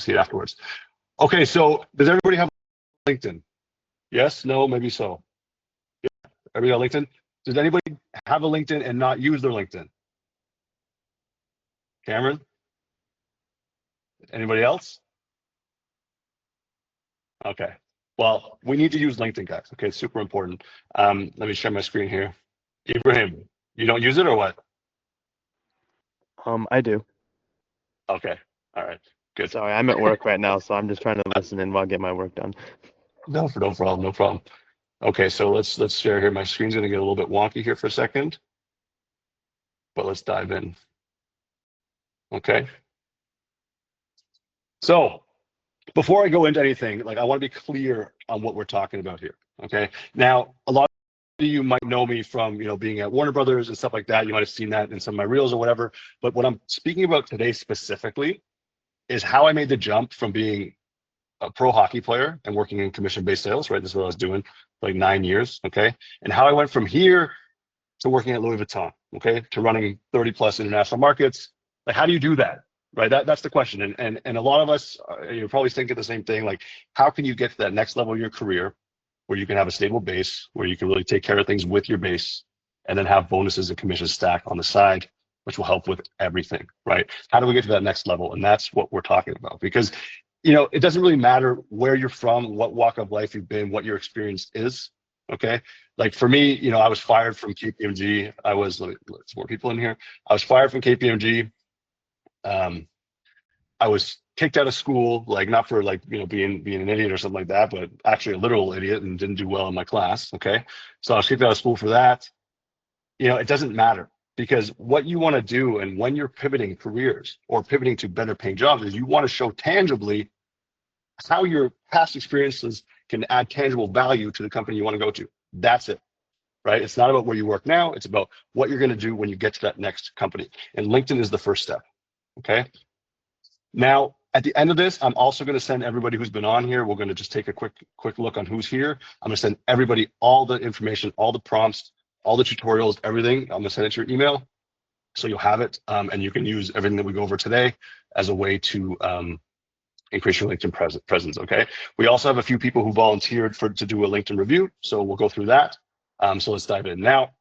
see it afterwards. Okay, so does everybody have LinkedIn? Yes, no, maybe so. Yeah, everybody got LinkedIn? Does anybody have a LinkedIn and not use their LinkedIn? Cameron? Anybody else? Okay. Well, we need to use LinkedIn, guys. Okay, it's super important. Let me share my screen here. Ibrahim, you don't use it or what? I do. Okay. All right. Good. Sorry, I'm at work right now, so I'm just trying to listen in while I get my work done. No problem. No problem. Okay, so let's share here. My screen's gonna get a little bit wonky here for a second, but let's dive in. Okay. So before I go into anything, like I want to be clear on what we're talking about here. Okay. Now, a lot of you might know me from being at Warner Brothers and stuff like that. You might have seen that in some of my reels or whatever. But what I'm speaking about today specifically is how I made the jump from being a pro hockey player and working in commission-based sales, right? This is what I was doing for like 9 years, okay? And how I went from here to working at Louis Vuitton, okay? To running 30 plus international markets. Like, how do you do that, right? That's the question. And a lot of us, you're probably thinking the same thing, like, how can you get to that next level of your career where you can have a stable base, where you can really take care of things with your base, and then have bonuses and commissions stack on the side, which will help with everything, right? How do we get to that next level? And that's what we're talking about, because it doesn't really matter where you're from, what walk of life you've been, what your experience is. Okay. Like for me, I was fired from KPMG. Let's more people in here. I was fired from KPMG. I was kicked out of school, like not for like, being an idiot or something like that, but actually a literal idiot and didn't do well in my class. Okay. So I was kicked out of school for that. It doesn't matter, because what you want to do, and when you're pivoting careers or pivoting to better paying jobs, is you want to show tangibly how your past experiences can add tangible value to the company you want to go to. That's it, right? It's not about where you work now. It's about what you're going to do when you get to that next company. And LinkedIn is the first step, okay? Now, at the end of this, I'm also going to send everybody who's been on here. We're going to just take a quick look on who's here. I'm going to send everybody all the information, all the prompts, all the tutorials, everything. I'm going to send it to your email, so you'll have it, and you can use everything that we go over today as a way to increase your LinkedIn presence, okay? We also have a few people who volunteered to do a LinkedIn review, so we'll go through that. So let's dive in. Now,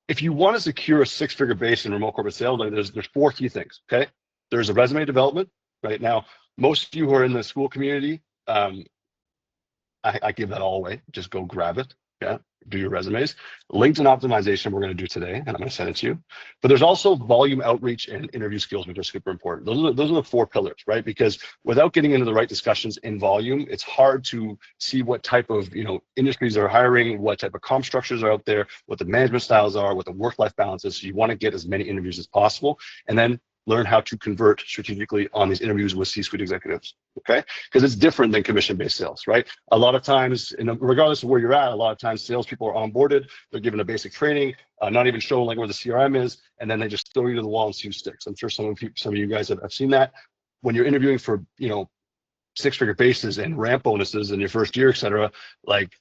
if you want to secure a six-figure base in remote corporate sales, there's 4 key things, okay? There's a resume development. Right now, most of you who are in the Skool community, I give that all away. Just go grab it. Yeah, do your resumes. LinkedIn optimization we're going to do today, and I'm going to send it to you. But there's also volume outreach and interview skills, which are super important. Those are the 4 pillars, right? Because without getting into the right discussions in volume, it's hard to see what type of industries are hiring, what type of comp structures are out there, what the management styles are, what the work-life balance is. So you want to get as many interviews as possible, and then learn how to convert strategically on these interviews with C-suite executives, okay? Because it's different than commission-based sales, right? A lot of times, regardless of where you're at, a lot of times salespeople are onboarded, they're given a basic training, not even showing like where the CRM is, and then they just throw you to the wall and see who sticks. I'm sure some of you guys have seen that. When you're interviewing for, 6-figure bases and ramp bonuses in your first year, et cetera, like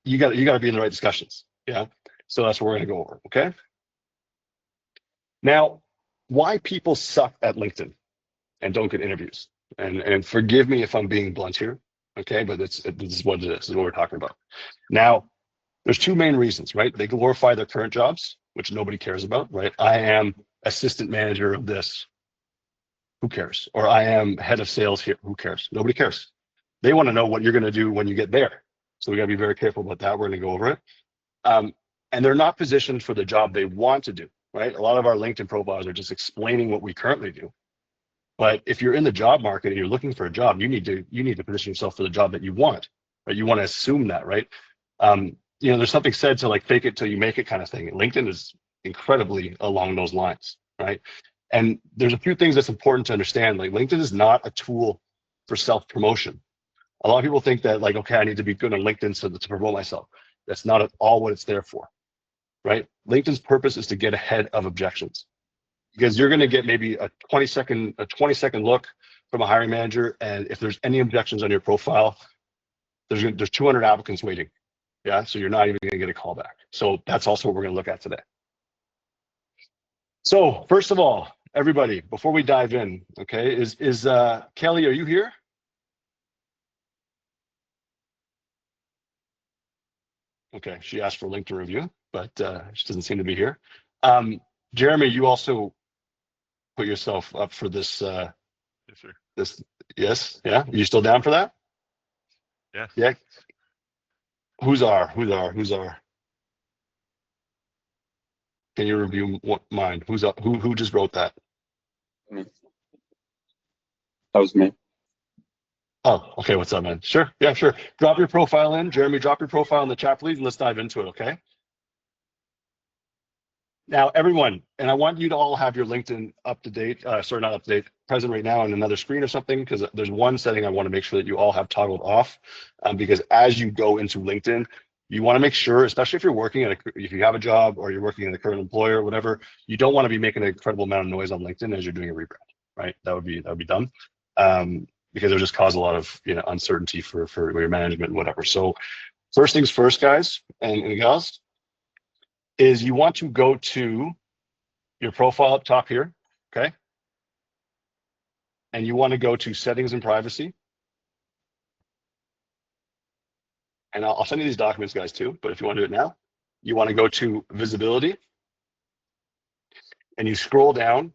you got to be in the right discussions, yeah? So that's what we're gonna go over, okay? Now, why people suck at LinkedIn and don't get interviews. And forgive me if I'm being blunt here, okay? But this is what it is. This is what we're talking about. Now, there's 2 main reasons, right? They glorify their current jobs, which nobody cares about, right? I am assistant manager of this. Who cares? Or I am head of sales here. Who cares? Nobody cares. They want to know what you're going to do when you get there. So we got to be very careful about that. We're going to go over it. And they're not positioned for the job they want to do, right? A lot of our LinkedIn profiles are just explaining what we currently do. But if you're in the job market and you're looking for a job, you need to position yourself for the job that you want, right? You want to assume that, right? There's something said to like fake it till you make it kind of thing. LinkedIn is incredibly along those lines, right? And there's a few things that's important to understand. Like LinkedIn is not a tool for self-promotion. A lot of people think that like, okay, I need to be good on LinkedIn to promote myself. That's not at all what it's there for, right? LinkedIn's purpose is to get ahead of objections, because you're going to get maybe a 20-second look from a hiring manager, and if there's any objections on your profile, there's 200 applicants waiting. Yeah, so you're not even going to get a call back. So that's also what we're going to look at today. So first of all, everybody, before we dive in, okay, is Kelly, are you here? Okay, she asked for a link to review, but she doesn't seem to be here. Jeremy, you also put yourself up for this. Yes, sir. This, yes, yeah. Are you still down for that? Yeah. Yeah. Who's our? Can you review mine? Who's up? Who just wrote that? Me. That was me. Oh, okay. What's up, man? Sure. Yeah, sure. Drop your profile in, Jeremy. Drop your profile in the chat, please, and let's dive into it. Okay. Now, everyone, and I want you to all have your LinkedIn up to date. Sorry, not up to date, present right now on another screen or something, because there's one setting I want to make sure that you all have toggled off, because as you go into LinkedIn, you want to make sure, especially if you're working if you have a job or you're working in a current employer or whatever, you don't want to be making an incredible amount of noise on LinkedIn as you're doing a rebrand, right? That would be dumb, because it'll just cause a lot of uncertainty for your management and whatever. So first things first, guys and gals, is you want to go to your profile up top here, okay? And you want to go to settings and privacy. And I'll send you these documents, guys, too, but if you want to do it now, you want to go to visibility and you scroll down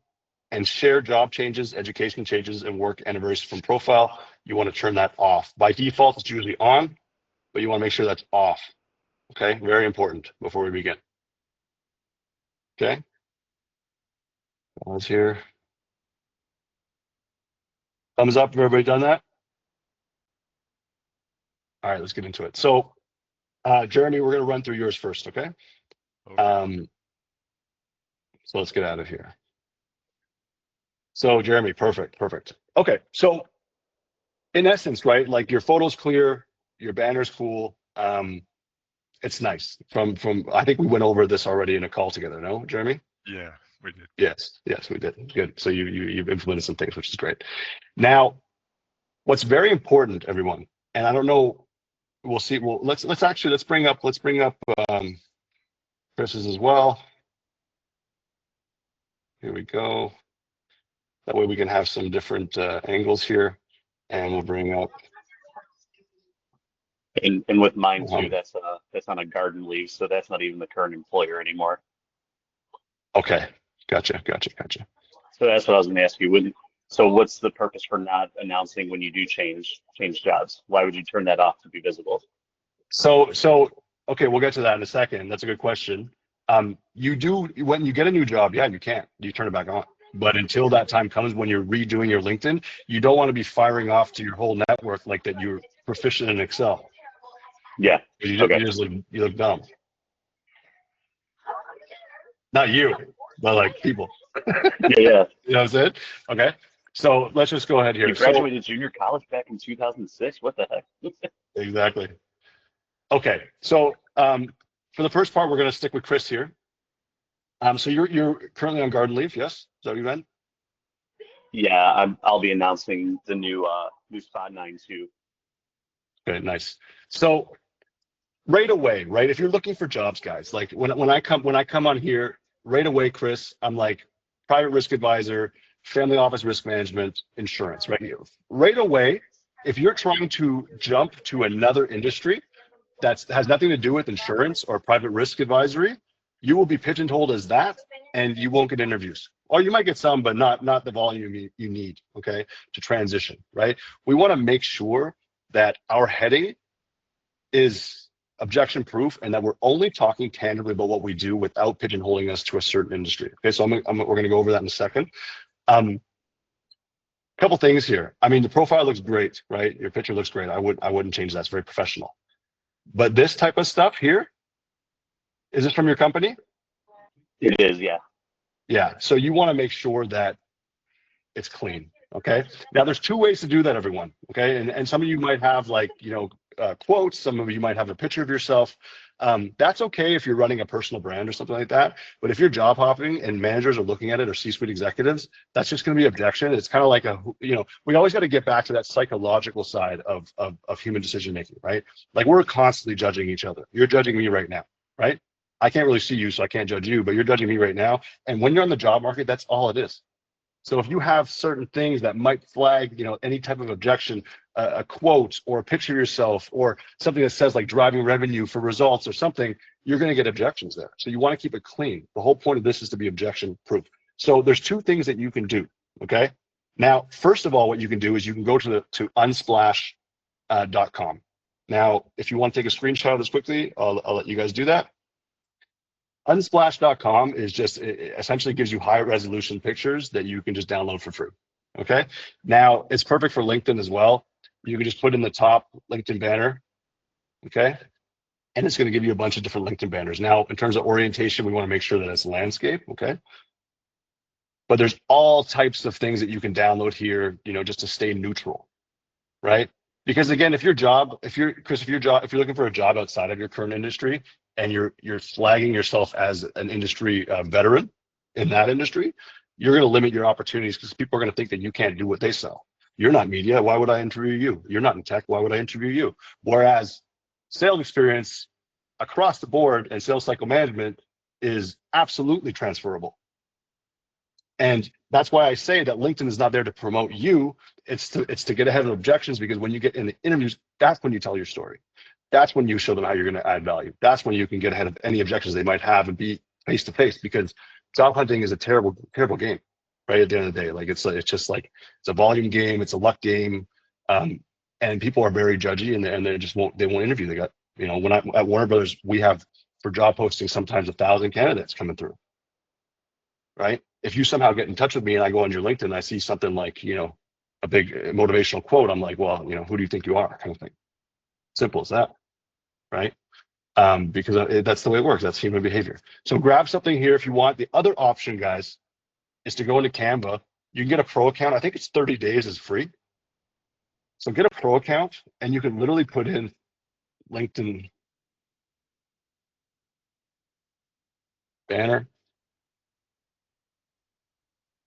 and share job changes, education changes, and work anniversaries from profile. You want to turn that off. By default, it's usually on, but you want to make sure that's off, okay? Very important before we begin. Okay, pause here. Thumbs up if everybody done that. All right, let's get into it. So, Jeremy, we're going to run through yours first, okay? Okay. So let's get out of here. So, Jeremy, perfect. Okay, so in essence, right, like your photo's clear, your banner's cool. It's nice. From I think we went over this already in a call together, no, Jeremy? Yeah, we did. Yes, we did. Good. So you've implemented some things, which is great. Now, what's very important, everyone, and I don't know, we'll see. Well, let's bring up Chris's as well. Here we go. That way we can have some different angles here, and we'll bring up. And with mine too, that's on a garden leave, so that's not even the current employer anymore. Okay, gotcha. So that's what I was going to ask you. So what's the purpose for not announcing when you do change jobs? Why would you turn that off to be visible? So okay, we'll get to that in a second. That's a good question. You do, when you get a new job, yeah, you can't. You turn it back on. But until that time comes when you're redoing your LinkedIn, you don't want to be firing off to your whole network like that you're proficient in Excel. Yeah. You just look dumb. Not you, but like people. Yeah. You know what I'm saying? Okay. So let's just go ahead here. You graduated junior college back in 2006. What the heck? Exactly. Okay. So for the first part, we're going to stick with Chris here. So you're currently on garden leave, yes? Is that what you meant? Yeah, I'll be announcing the new spot 9 too. Okay, nice. So right away, right? If you're looking for jobs, guys, like when I come on here, right away, Chris, I'm like private risk advisor, family office risk management, insurance, right? Right away, if you're trying to jump to another industry that has nothing to do with insurance or private risk advisory, you will be pigeonholed as that, and you won't get interviews. Or you might get some, but not the volume you need, okay, to transition, right? We want to make sure that our heading is objection proof and that we're only talking tangibly about what we do without pigeonholing us to a certain industry. Okay, so we're going to go over that in a second. Couple things here. I mean, the profile looks great, right? Your picture looks great. I wouldn't change that. It's very professional. But this type of stuff here, is this from your company? It is, yeah. Yeah. So you want to make sure that it's clean. Okay. Now there's two ways to do that, everyone. Okay. And some of you might have like, quotes. Some of you might have a picture of yourself. That's okay if you're running a personal brand or something like that. But if you're job hopping and managers are looking at it or C-suite executives, that's just going to be objection. It's kind of like we always got to get back to that psychological side of human decision making, right? Like we're constantly judging each other. You're judging me right now, right? I can't really see you, so I can't judge you, but you're judging me right now. And when you're on the job market, that's all it is. So if you have certain things that might flag, any type of objection, a quote or a picture of yourself or something that says like driving revenue for results or something, you're going to get objections there. So you want to keep it clean. The whole point of this is to be objection proof. So there's two things that you can do. Okay. Now, first of all, what you can do is you can go to unsplash.com. Now, if you want to take a screenshot of this quickly, I'll let you guys do that. Unsplash.com is just, it essentially gives you high resolution pictures that you can just download for free. Okay. Now it's perfect for LinkedIn as well. You can just put in the top LinkedIn banner. Okay. And it's going to give you a bunch of different LinkedIn banners. Now, in terms of orientation, we want to make sure that it's landscape. Okay. But there's all types of things that you can download here, just to stay neutral. Right. Because again, if you're looking for a job outside of your current industry and you're flagging yourself as an industry veteran in that industry, you're going to limit your opportunities because people are going to think that you can't do what they sell. You're not media. Why would I interview you? You're not in tech. Why would I interview you? Whereas sales experience across the board and sales cycle management is absolutely transferable. And that's why I say that LinkedIn is not there to promote you. It's to get ahead of objections, because when you get in the interviews, that's when you tell your story. That's when you show them how you're going to add value. That's when you can get ahead of any objections they might have and be face to face, because job hunting is a terrible, terrible game, right? At the end of the day, like it's just like, it's a volume game. It's a luck game. And people are very judgy and they won't interview. They got, when I at Warner Brothers, we have for job posting, sometimes 1,000 candidates coming through, right? If you somehow get in touch with me and I go on your LinkedIn and I see something like, a big motivational quote, I'm like, well, who do you think you are, kind of thing. Simple as that, right? Because that's the way it works. That's human behavior. So grab something here if you want. The other option, guys, is to go into Canva. You can get a pro account. I think it's 30 days is free. So get a pro account and you can literally put in LinkedIn banner.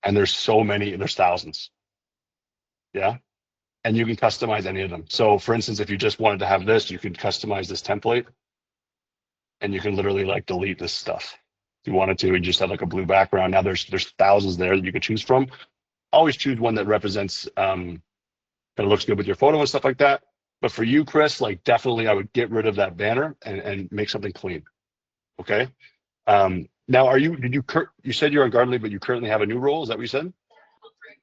And there's thousands. Yeah. And you can customize any of them. So for instance, if you just wanted to have this, you can customize this template and you can literally like delete this stuff. If you wanted to, you just have like a blue background. Now there's thousands there that you can choose from. Always choose one that represents, that looks good with your photo and stuff like that. But for you, Chris, like definitely I would get rid of that banner and make something clean. Okay. Now you said you're on garden leave, but you currently have a new role. Is that what you said?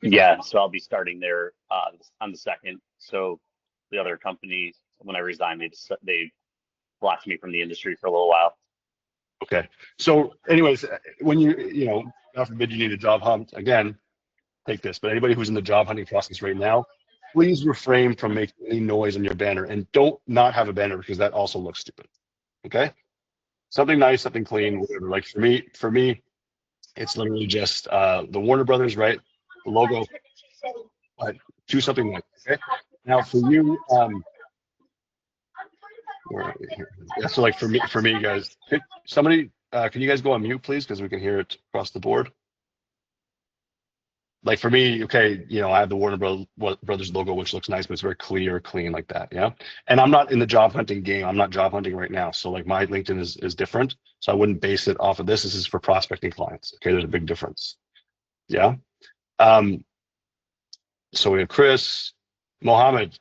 Yeah, so I'll be starting there on the 2nd. So the other company, when I resigned, they blocked me from the industry for a little while. Okay. So anyways, when God forbid you need a job hunt, again, take this. But anybody who's in the job hunting process right now, please refrain from making any noise on your banner, and don't not have a banner, because that also looks stupid. Okay. Something nice, something clean, whatever. Like for me, it's literally just the Warner Brothers, right? The logo. But do something like, okay. Now for you, yeah, so like for me, guys, somebody, can you guys go on mute, please? Because we can hear it across the board. Like for me, okay, I have the Warner Brothers logo, which looks nice, but it's very clear, clean like that. Yeah. And I'm not in the job hunting game. I'm not job hunting right now. So like my LinkedIn is different. So I wouldn't base it off of this. This is for prospecting clients. Okay. There's a big difference. Yeah. So we have Chris, Mohammed,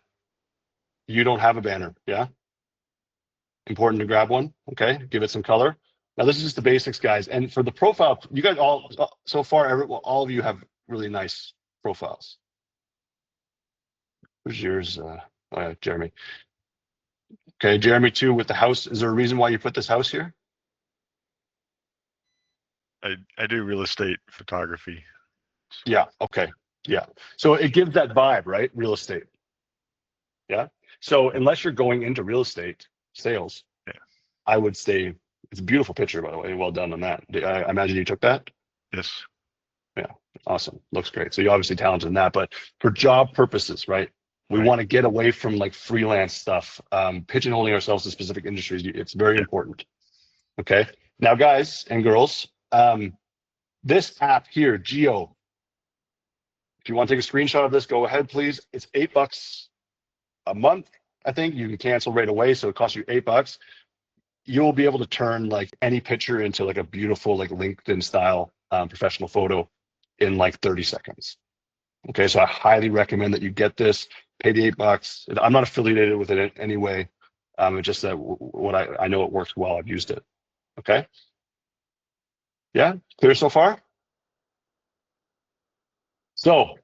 you don't have a banner. Yeah. Important to grab one. Okay. Give it some color. Now this is just the basics, guys. And for the profile, you guys all, so far, all of you have really nice profiles. Who's yours? Jeremy. Okay, Jeremy too with the house. Is there a reason why you put this house here? I do real estate photography. Yeah. Okay. Yeah. So it gives that vibe, right? Real estate. Yeah. So unless you're going into real estate sales, Yeah. I would say it's a beautiful picture, by the way. Well done on that. I imagine you took that. Yes. Yeah. Awesome. Looks great. So you're obviously talented in that, but for job purposes, right? We Right. want to get away from like freelance stuff, pigeonholing ourselves to specific industries. It's very important. Okay. Now, guys and girls, this app here, Geo, if you want to take a screenshot of this, go ahead, please. It's $8 a month. I think you can cancel right away. So it costs you $8. You'll be able to turn like any picture into like a beautiful, like LinkedIn style professional photo in like 30 seconds. Okay, so I highly recommend that you get this, pay the $8. I'm not affiliated with it in any way. It's just that what I know it works well. I've used it. Okay. Yeah, clear so far? So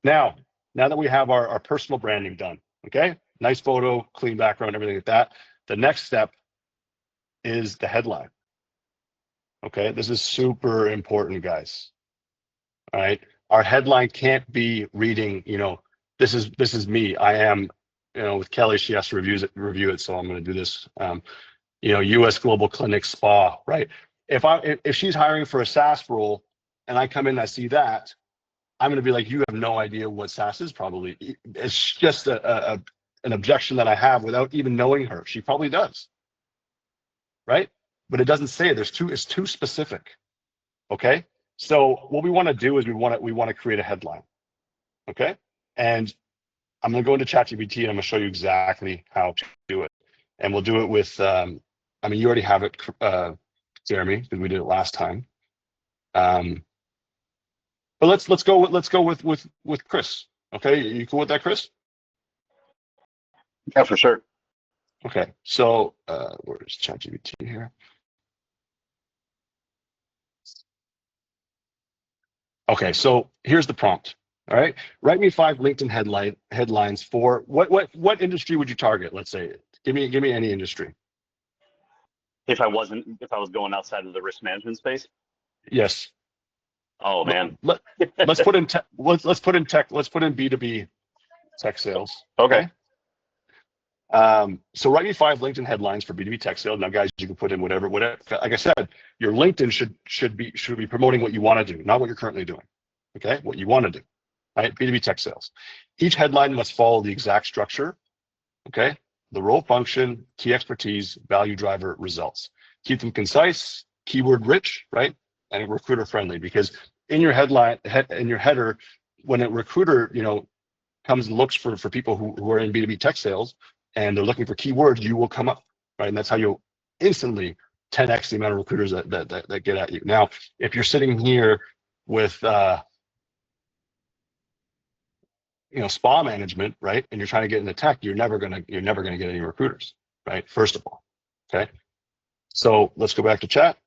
now that we have our personal branding done, okay, nice photo, clean background, everything like that. The next step is the headline. Okay, this is super important, guys. All right, our headline can't be reading, this is me. I am, with Kelly, she has to review it. So I'm going to do this. U.S. Global Clinic Spa, right? If she's hiring for a SaaS role and I come in and I see that, I'm going to be like, you have no idea what SaaS is. Probably it's just an objection that I have without even knowing her. She probably does, right? But it doesn't say it. It's too specific. Okay. So what we want to do is we want to create a headline. Okay. And I'm going to go into ChatGPT and I'm going to show you exactly how to do it. And we'll do it with, you already have it, Jeremy, because we did it last time. But let's go with Chris. Okay, you cool with that, Chris? Yeah, for sure. Okay, so where's ChatGPT here? Okay, so here's the prompt. All right, write me 5 LinkedIn headlines for what industry would you target? Let's say, give me any industry. If I was going outside of the risk management space. Yes. Oh man. Let's put in tech. Let's put in tech. Let's put in B2B tech sales. Okay. So write me 5 LinkedIn headlines for B2B tech sales. Now, guys, you can put in whatever. Like I said, your LinkedIn should be promoting what you want to do, not what you're currently doing. Okay, what you want to do, right? B2B tech sales. Each headline must follow the exact structure. Okay, the role, function, key expertise, value driver, results. Keep them concise, keyword rich, right, and recruiter friendly. Because in your headline, in your header, when a recruiter, comes and looks for people who are in B2B tech sales and they're looking for keywords, you will come up, right? And that's how you'll instantly 10x the amount of recruiters that get at you. Now, if you're sitting here with spa management, right, and you're trying to get into tech, you're never gonna get any recruiters, right? First of all, okay. So let's go back to chat.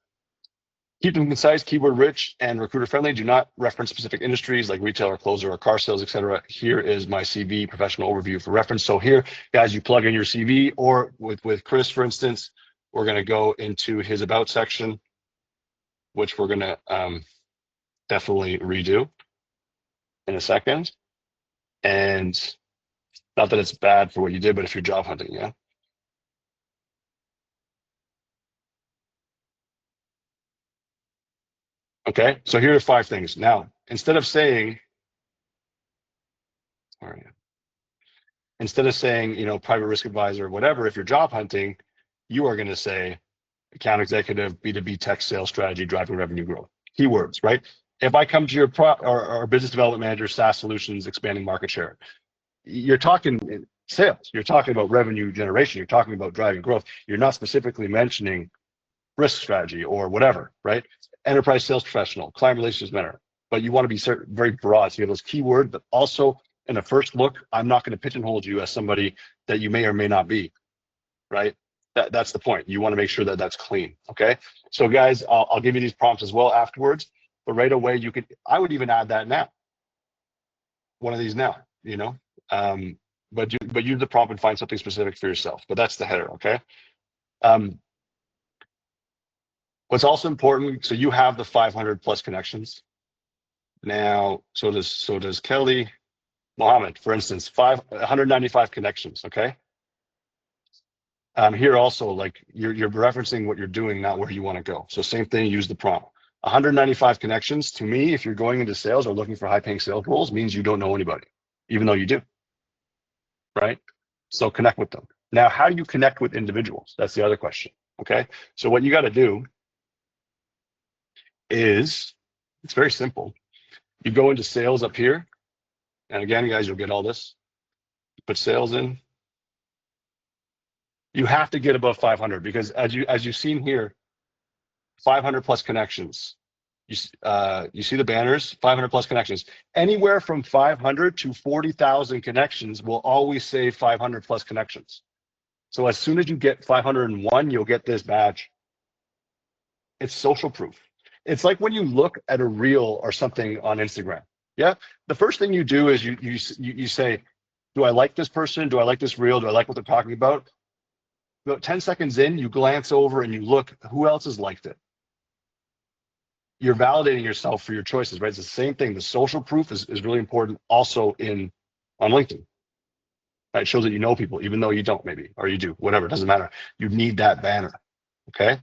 Keep them concise, keyword rich, and recruiter friendly. Do not reference specific industries like retail or closer or car sales, etc. Here is my CV professional overview for reference. So here, guys, you plug in your CV, or with Chris, for instance, we're going to go into his about section, which we're going to definitely redo in a second. And not that it's bad for what you did, but if you're job hunting, yeah. Okay, so here are 5 things. Now, instead of saying, private risk advisor, whatever, if you're job hunting, you are going to say account executive, B2B tech sales strategy, driving revenue growth. Keywords, right? If I come to your or business development manager, SaaS solutions, expanding market share, you're talking sales. You're talking about revenue generation. You're talking about driving growth. You're not specifically mentioning risk strategy or whatever, right? Enterprise sales professional, client relationships manager. But you want to be very broad. So you have those keywords, but also in the first look, I'm not going to pigeonhole you as somebody that you may or may not be, right? That's the point. You want to make sure that that's clean, okay? So guys, I'll give you these prompts as well afterwards, but right away I would even add that now. One of these now, but use the prompt and find something specific for yourself. But that's the header, okay? What's also important, so you have the 500 plus connections. Now, so does Kelly. Mohammed, for instance, 195 connections, okay? Here also, like you're referencing what you're doing, not where you want to go. So same thing, use the prompt. 195 connections, to me, if you're going into sales or looking for high-paying sales roles, means you don't know anybody, even though you do, right? So connect with them. Now, how do you connect with individuals? That's the other question, okay? So what you got to do is, it's very simple. You go into sales up here, and again, guys, you'll get all this. Put sales in. You have to get above 500 because as you've seen here, 500 plus connections You see the banners, 500 plus connections. Anywhere from 500 to 40,000 connections will always say 500 plus connections. So as soon as you get 501, you'll get this badge. It's social proof. It's like when you look at a reel or something on Instagram. Yeah, the first thing you do is you say, do I like this person? Do I like this reel? Do I like what they're talking about? About 10 seconds in, you glance over and you look, who else has liked it? You're validating yourself for your choices, right? It's the same thing. The social proof is really important also on LinkedIn. Right? It shows that you know people, even though you don't, maybe, or you do, whatever, it doesn't matter. You need that banner. Okay.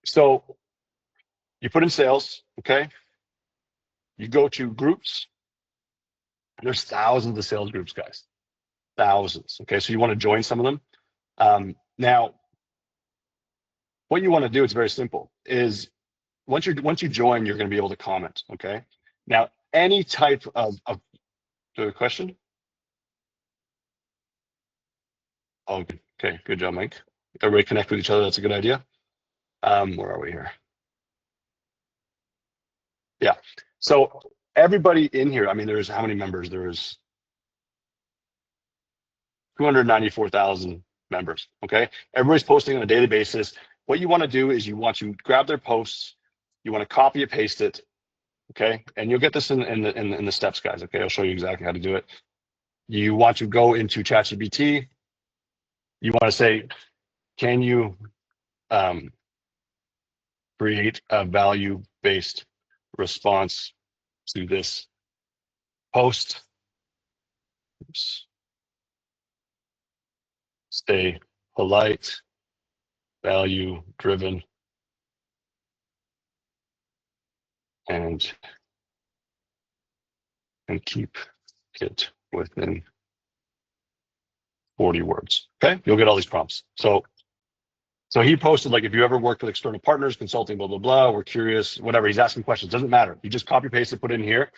So you put in sales, okay? You go to groups. There's thousands of sales groups, guys. Thousands. Okay, so you want to join some of them. Now, what you want to do, it's very simple, is once you join, you're going to be able to comment. Okay. Now, any type of the question. Oh, okay, good job, Mike. Everybody connect with each other. That's a good idea. Where are we here? Yeah. So everybody in here, I mean, there's how many members? There's 294,000 members. Okay. Everybody's posting on a daily basis. What you want to do is you want to grab their posts, you want to copy and paste it. Okay. And you'll get this in the steps, guys. Okay. I'll show you exactly how to do it. You want to go into ChatGPT. You want to say, can you create a value-based response to this post? Oops. Stay polite, value-driven, and keep it within 40 words. Okay, you'll get all these prompts. So he posted, like, if you ever worked with external partners, consulting, blah, blah, blah, we're curious, whatever, he's asking questions, doesn't matter. You just copy paste it, put it in here,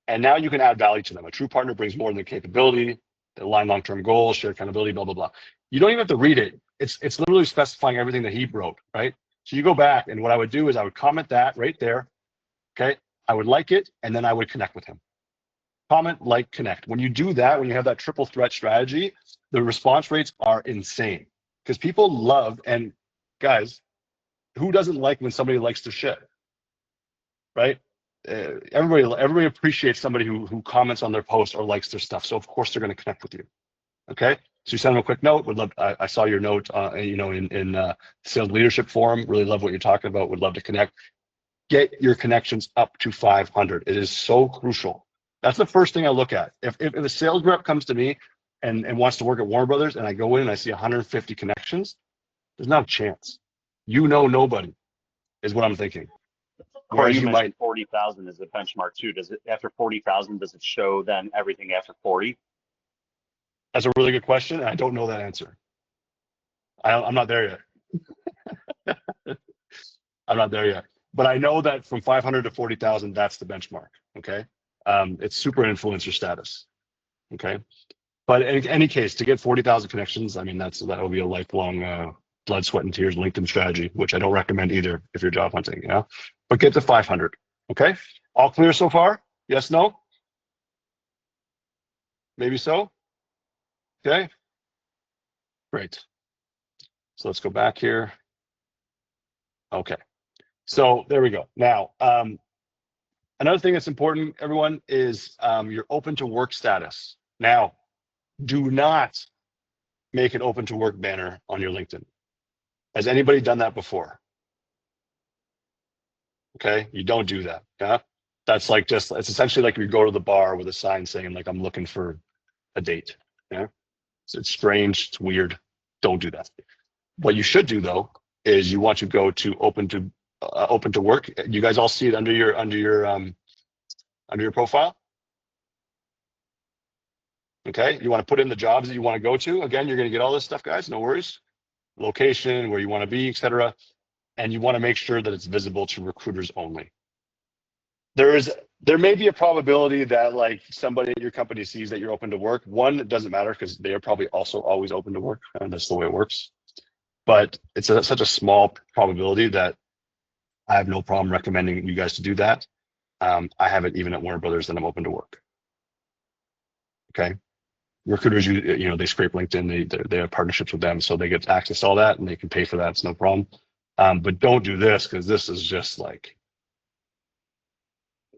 and now you can add value to them. A true partner brings more than capability, align long-term goals, share accountability, blah, blah, blah. You don't even have to read it. It's literally specifying everything that he wrote, right? So you go back, and what I would do is I would comment that right there, okay? I would like it, and then I would connect with him. Comment, like, connect. When you do that, when you have that triple threat strategy, the response rates are insane. Because people love, and guys, who doesn't like when somebody likes their shit, right? Everybody appreciates somebody who comments on their post or likes their stuff. So of course they're going to connect with you. Okay, so you send them a quick note. Would love. I saw your note, in sales leadership forum. Really love what you're talking about. Would love to connect. Get your connections up to 500. It is so crucial. That's the first thing I look at. If a sales rep comes to me and wants to work at Warner Brothers, and I go in and I see 150 connections, there's not a chance. Nobody is what I'm thinking. Corey, Whereas you you mentioned might. 40,000 as a benchmark too. Does it, after 40,000, does it show then everything after 40? That's a really good question, and I don't know that answer. I'm not there yet. I'm not there yet. But I know that from 500 to 40,000, that's the benchmark. Okay. It's super influencer status. Okay. But in any case, to get 40,000 connections, I mean, that will be a lifelong blood, sweat, and tears LinkedIn strategy, which I don't recommend either if you're job hunting. Yeah. But get to 500. Okay. All clear so far? Yes, no? Maybe so? Okay. Great. So let's go back here. Okay. So there we go. Now, another thing that's important, everyone, is your open to work status. Now, do not make an open to work banner on your LinkedIn. Has anybody done that before? Okay, you don't do that. Yeah, that's like it's essentially like you go to the bar with a sign saying like I'm looking for a date. Yeah, so it's strange, it's weird. Don't do that. What you should do though is you want to go to open to work. You guys all see it under your profile. Okay, you want to put in the jobs that you want to go to. Again, you're going to get all this stuff, guys. No worries. Location, where you want to be, etc. And you want to make sure that it's visible to recruiters only. There may be a probability that like somebody at your company sees that you're open to work. One, it doesn't matter because they are probably also always open to work, and that's the way it works. But it's such a small probability that I have no problem recommending you guys to do that. I have it even at Warner Brothers, and I'm open to work. Okay. Recruiters, they scrape LinkedIn, they have partnerships with them, so they get access to all that and they can pay for that. It's no problem. But don't do this, because this is just like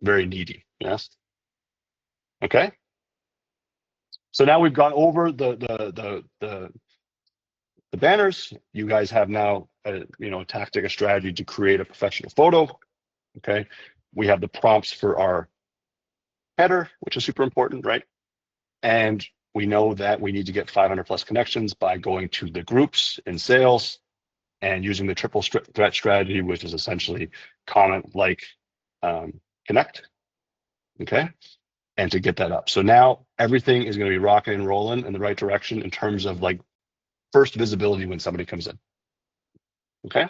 very needy. Yes. Okay. So now we've gone over the banners. You guys have now a tactic, a strategy to create a professional photo. Okay. We have the prompts for our header, which is super important, right? And we know that we need to get 500 plus connections by going to the groups in sales and using the triple threat strategy, which is essentially comment, like, connect. Okay. And to get that up. So now everything is going to be rocking and rolling in the right direction in terms of like first visibility when somebody comes in. Okay.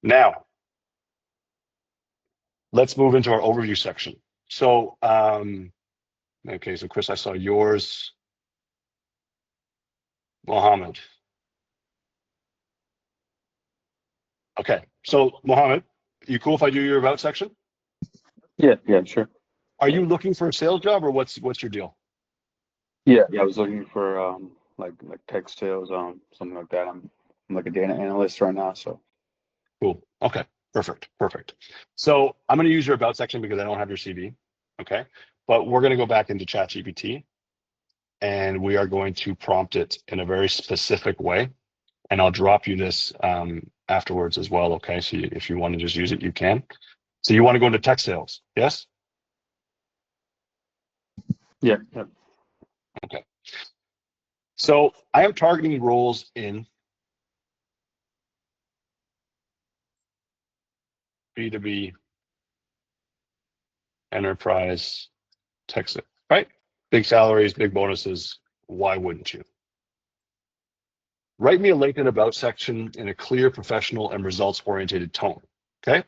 Now, let's move into our overview section. So, okay, so Chris, I saw yours. Mohammed. Okay, so Mohammed, you cool if I do your about section? Yeah, sure. Are you looking for a sales job, or what's your deal? Yeah, I was looking for like tech sales, something like that. I'm like a data analyst right now, so Cool. Okay, perfect. So I'm going to use your about section because I don't have your CV. Okay, but we're going to go back into ChatGPT and we are going to prompt it in a very specific way. And I'll drop you this afterwards as well. Okay, so if you want to just use it, you can. So you want to go into tech sales, yes? yeah. Okay. So I am targeting roles in B2B enterprise tech sales, right? Big salaries, big bonuses. Why wouldn't you? Write me a LinkedIn about section in a clear, professional, and results-oriented tone. Okay.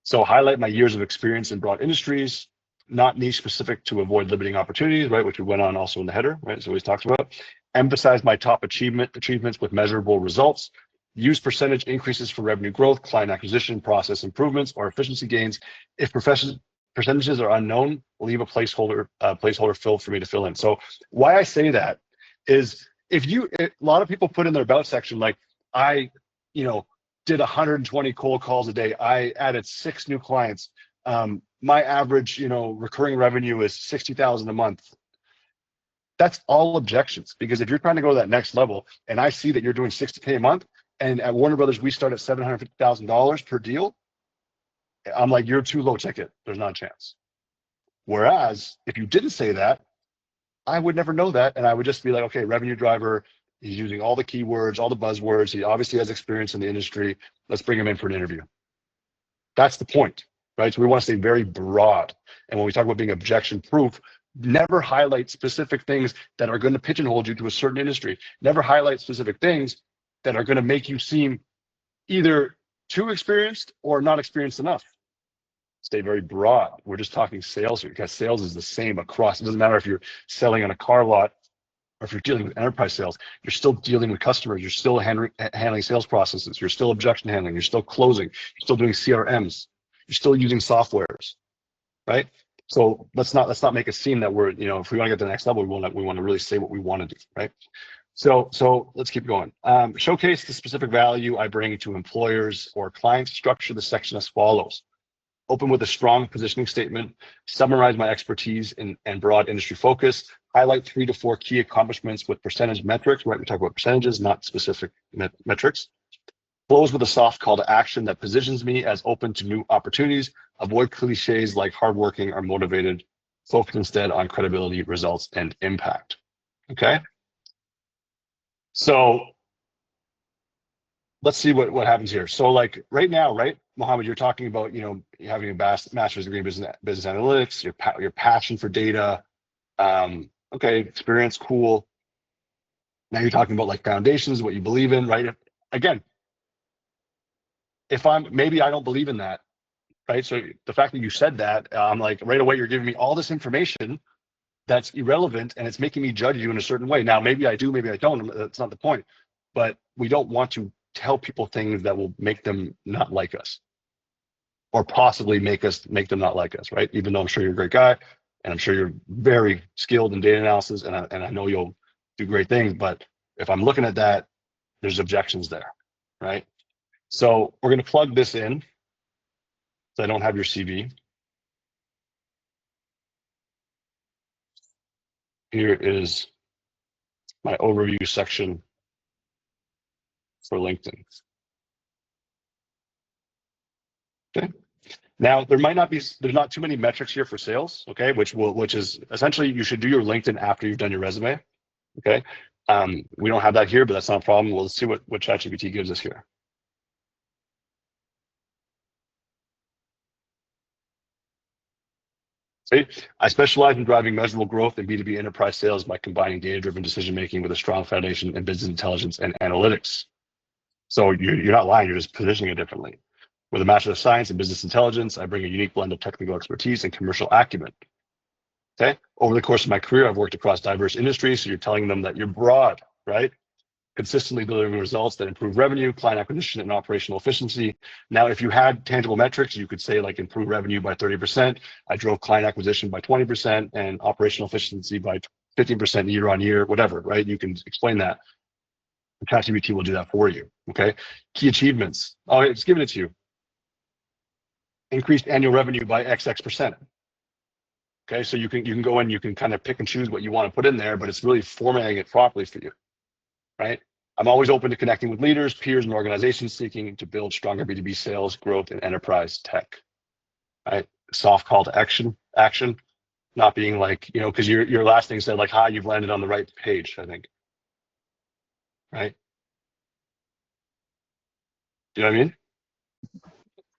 So highlight my years of experience in broad industries, not niche specific to avoid limiting opportunities, right? Which we went on also in the header, right? So we talked about. Emphasize my top achievements with measurable results. Use percentage increases for revenue growth, client acquisition, process improvements, or efficiency gains. If percentages are unknown, leave a placeholder filled for me to fill in. So why I say that is a lot of people put in their about section, like, I, did 120 cold calls a day. I added 6 new clients. My average, recurring revenue is 60,000 a month. That's all objections, because if you're trying to go to that next level and I see that you're doing 60K a month, and at Warner Brothers, we start at $750,000 per deal, I'm like, you're too low ticket. There's not a chance. Whereas if you didn't say that, I would never know that. And I would just be like, okay, revenue driver, he's using all the keywords, all the buzzwords. He obviously has experience in the industry. Let's bring him in for an interview. That's the point, right? So we want to stay very broad. And when we talk about being objection proof, never highlight specific things that are going to pigeonhole you to a certain industry. Never highlight specific things that are going to make you seem either too experienced or not experienced enough. Stay very broad. We're just talking sales here, because sales is the same across. It doesn't matter if you're selling on a car lot or if you're dealing with enterprise sales. You're still dealing with customers. You're still handling sales processes. You're still objection handling. You're still closing. You're still doing CRMs. You're still using softwares, right? So let's not make a seem that we're, if we want to get to the next level, we want to really say what we want to do, right? So let's keep going. Showcase the specific value I bring to employers or clients. Structure the section as follows. Open with a strong positioning statement, summarize my expertise and broad industry focus, highlight 3 to 4 key accomplishments with percentage metrics, right? We talk about percentages, not specific metrics. Close with a soft call to action that positions me as open to new opportunities. Avoid cliches like hardworking or motivated. Focus instead on credibility, results, and impact. Okay. So let's see what happens here. So like right now, right, Mohammed, you're talking about, having a master's degree in business analytics, your passion for data. Okay, experience, cool. Now you're talking about like foundations, what you believe in, right? Again, maybe I don't believe in that, right? So the fact that you said that, I'm like, right away, you're giving me all this information that's irrelevant and it's making me judge you in a certain way. Now, maybe I do, maybe I don't. That's not the point. But we don't want to tell people things that will make them not like us. or possibly make them not like us, right? Even though I'm sure you're a great guy, and I'm sure you're very skilled in data analysis, and I know you'll do great things. But if I'm looking at that, there's objections there, right? So we're going to plug this in. So I don't have your CV. Here is my overview section for LinkedIn. Okay. Now there might not be, there's not too many metrics here for sales, okay, which is essentially you should do your LinkedIn after you've done your resume, okay. We don't have that here, but that's not a problem. We'll see what ChatGPT gives us here. See, I specialize in driving measurable growth in B2B enterprise sales by combining data-driven decision-making with a strong foundation in business intelligence and analytics. So you're not lying, you're just positioning it differently. With a Master of Science in Business Intelligence, I bring a unique blend of technical expertise and commercial acumen. Okay. Over the course of my career, I've worked across diverse industries. So you're telling them that you're broad, right? Consistently delivering results that improve revenue, client acquisition, and operational efficiency. Now, if you had tangible metrics, you could say like improve revenue by 30%. I drove client acquisition by 20% and operational efficiency by 15% year on year, whatever, right? You can explain that. ChatGPT will do that for you. Okay. Key achievements. Oh, it's giving it to you. Increased annual revenue by XX%. Okay, so you can go in, you can kind of pick and choose what you want to put in there, but it's really formatting it properly for you, right? I'm always open to connecting with leaders, peers, and organizations seeking to build stronger B2B sales growth in enterprise tech, right? Soft call to action, not being like, you know, because your last thing said like, hi, you've landed on the right page, I think, right? Do you know what I mean?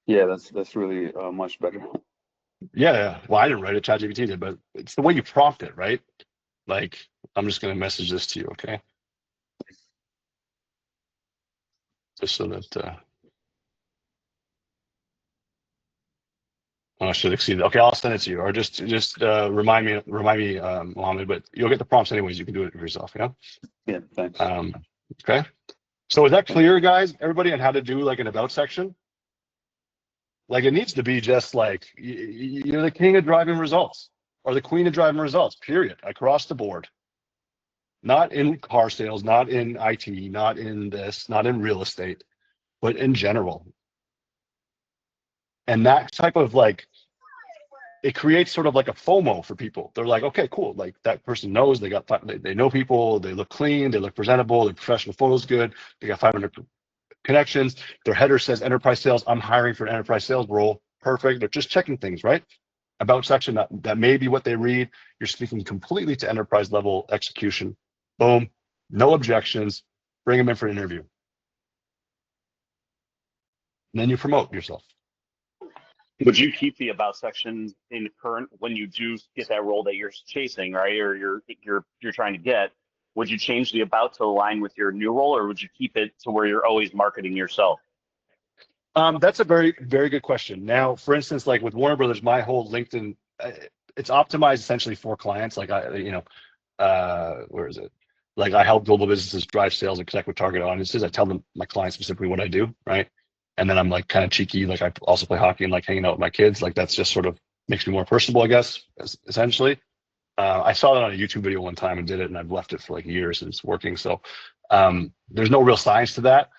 Yeah, that's really much better. Yeah. Well, I didn't write it, ChatGPT did, but it's the way you prompt it, right? Like, I'm just going to message this to you, okay? Just so that I should exceed. Okay, I'll send it to you, or just remind me, Mohammed. But you'll get the prompts anyways. You can do it for yourself. Yeah. Yeah, thanks. Okay. So is that clear, guys? Everybody, on how to do like an about section? Like it needs to be just like you're the king of driving results or the queen of driving results. Period. Across the board. Not in car sales, not in IT, not in this, not in real estate, but in general. And that type of like, it creates sort of like a FOMO for people. They're like, okay, cool. Like that person knows they know people, they look clean, they look presentable, their professional photos good, they got 500 connections. Their header says enterprise sales. I'm hiring for an enterprise sales role. Perfect. They're just checking things, right? About section that may be what they read. You're speaking completely to enterprise level execution. Boom. No objections. Bring them in for an interview. And then you promote yourself. Would you keep the about section in current when you do get that role that you're chasing, right? Or you're trying to get? Would you change the about to align with your new role, or would you keep it to where you're always marketing yourself? That's a very, very good question. Now, for instance, like with Warner Brothers, my whole LinkedIn, it's optimized essentially for clients. Like where is it? Like I help global businesses drive sales and connect with target audiences. I tell them my clients specifically what I do, right? And then I'm like kind of cheeky, like I also play hockey and like hanging out with my kids. Like that's just sort of makes me more personable, I guess, essentially. I saw that on a YouTube video one time and did it, and I've left it for like years and it's working. So there's no real science to that.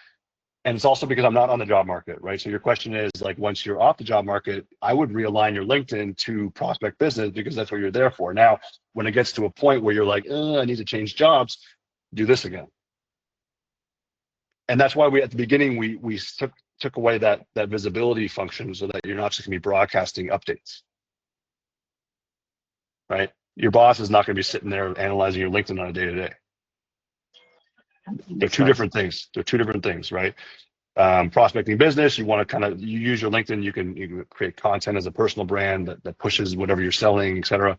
And it's also because I'm not on the job market, right? So your question is like, once you're off the job market, I would realign your LinkedIn to prospect business because that's what you're there for. Now, when it gets to a point where you're like, I need to change jobs, do this again. And that's why we, at the beginning, we took away that visibility function so that you're not just gonna be broadcasting updates, right? Your boss is not gonna be sitting there analyzing your LinkedIn on a day-to-day. They're two different things. They're two different things, right? Prospecting business, you want to you use your LinkedIn, you can create content as a personal brand that pushes whatever you're selling, etc.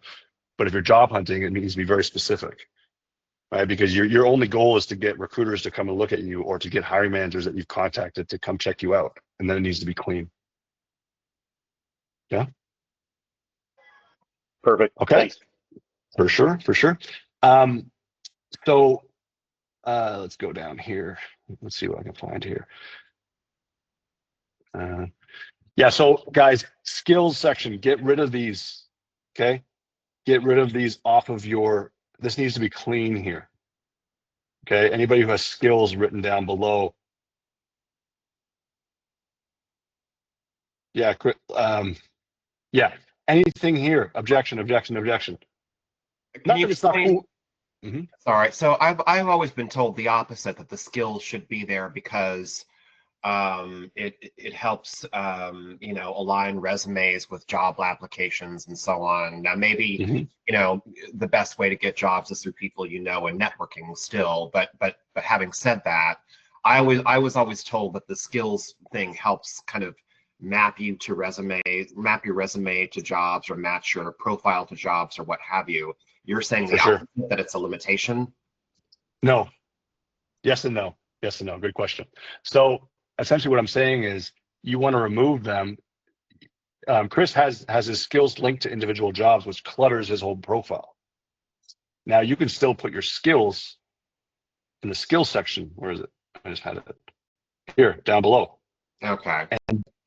But if you're job hunting, it needs to be very specific, right? Because your only goal is to get recruiters to come and look at you or to get hiring managers that you've contacted to come check you out. And then it needs to be clean. Yeah. Perfect. Okay. Thanks. For sure. So let's go down here. Let's see what I can find here. Yeah. So guys, skills section, get rid of these. Okay. Get rid of these off of this needs to be clean here. Okay. Anybody who has skills written down below. Yeah. Yeah. Anything here. Objection, objection, objection. Can Not you that it's not explain? cool. Mhm. All right. So I've always been told the opposite, that the skills should be there because it helps align resumes with job applications and so on. Now maybe Mhm. the best way to get jobs is through people and networking still. But having said that, I was always told that the skills thing helps kind of map your resume to jobs, or match your profile to jobs, or what have you. You're saying For the sure. opposite, that it's a limitation? No. Yes and no. Yes and no. Good question. So essentially what I'm saying is you want to remove them. Chris has his skills linked to individual jobs, which clutters his whole profile. Now you can still put your skills in the skills section. Where is it? I just had it here down below. Okay.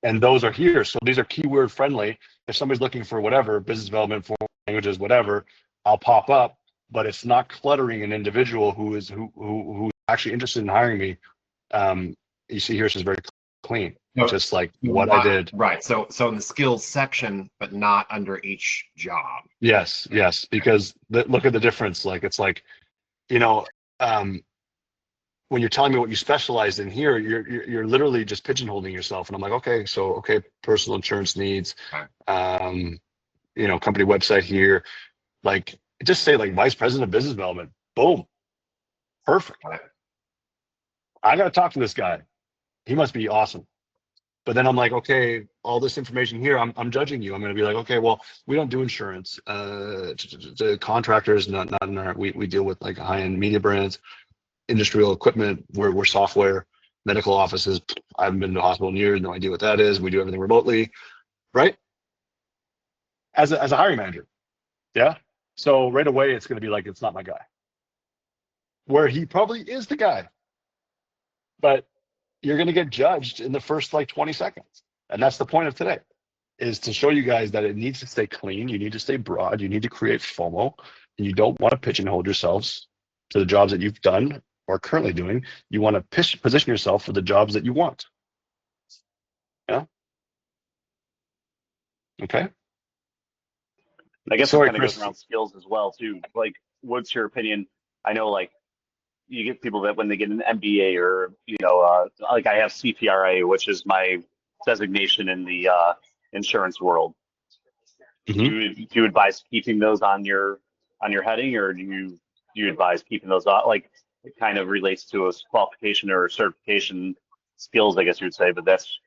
And those are here. So these are keyword friendly. If somebody's looking for whatever, business development, foreign languages, whatever, I'll pop up, but it's not cluttering an individual who's actually interested in hiring me. You see here, it's just very clean, No, just like what I did. Right. So in the skills section, but not under each job. Yes, because look at the difference. Like it's like, you know, when you're telling me what you specialized in here, you're literally just pigeonholing yourself. And I'm like, okay, personal insurance needs, Okay. Company website here, like just say like vice president of business development. Boom, perfect. Got it. I got to talk to this guy. He must be awesome. But then I'm like, okay, all this information here, I'm judging you. I'm going to be like, okay, well, we don't do insurance. The contractors, not in our, we deal with like high-end media brands, industrial equipment. We're software, medical offices. I haven't been to a hospital in years. No idea what that is. We do everything remotely, right? As a hiring manager, yeah. So right away, it's going to be like, it's not my guy. Where he probably is the guy, but you're going to get judged in the first like 20 seconds. And that's the point of today, is to show you guys that it needs to stay clean. You need to stay broad. You need to create FOMO, and you don't want to pigeonhole yourselves to the jobs that you've done or currently doing. You want to position yourself for the jobs that you want. Yeah. Okay. I guess Sorry, it kind of goes Chris. around skills as well too. Like, what's your opinion? I know, like, you get people that when they get an MBA, or like I have CPRA, which is my designation in the insurance world. Do you advise keeping those on your heading, or do you advise keeping those on? Like, it kind of relates to a qualification or a certification skills, I guess you would say. But that's,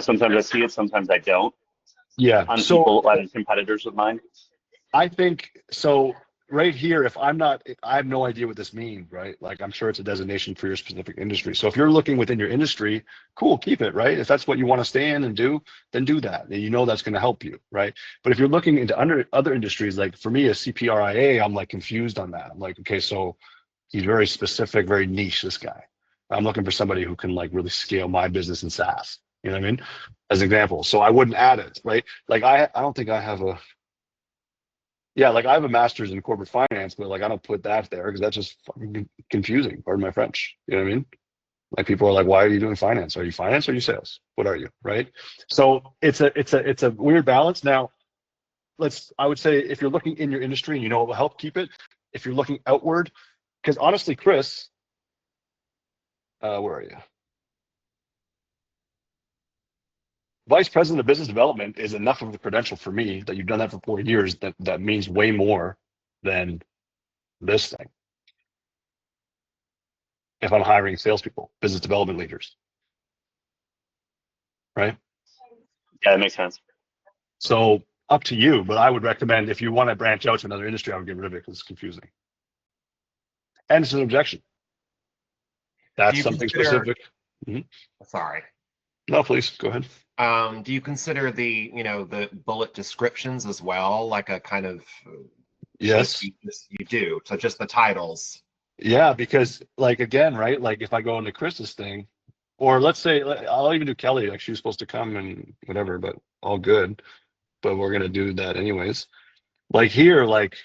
sometimes I see it, sometimes I don't. Yeah. On So people, on competitors of mine. I think so. Right here, if I'm not, I have no idea what this means, right? Like, I'm sure it's a designation for your specific industry. So if you're looking within your industry, cool, keep it, right? If that's what you want to stay in and do, then do that. And that's going to help you, right? But if you're looking into other industries, like for me, a CPRIA, I'm like confused on that. I'm like, okay, so he's very specific, very niche, this guy. I'm looking for somebody who can like really scale my business in SaaS. You know what I mean? As an example. So I wouldn't add it, right? Like I don't think I have a, yeah, like I have a master's in corporate finance, but like I don't put that there because that's just fucking confusing. Pardon my French. You know what I mean? Like people are like, why are you doing finance? Are you finance or are you sales? What are you? Right? So it's a weird balance. Now, I would say if you're looking in your industry and you know it will help, keep it. If you're looking outward, because honestly, Chris, where are you? Vice President of Business Development is enough of a credential for me that you've done that for 4 years. That means way more than this thing. If I'm hiring salespeople, business development leaders, right? Yeah, that makes sense. So up to you, but I would recommend if you want to branch out to another industry, I would get rid of it because it's confusing. And it's an objection. That's something specific. Sorry. No, please go ahead. Do you consider the bullet descriptions as well, like a kind of? Yes. You do. So just the titles. Yeah, because like again, right? Like if I go into Chris's thing, Or let's say, I'll even do Kelly. Like she was supposed to come and whatever, but all good. But we're gonna do that anyways. Like here, like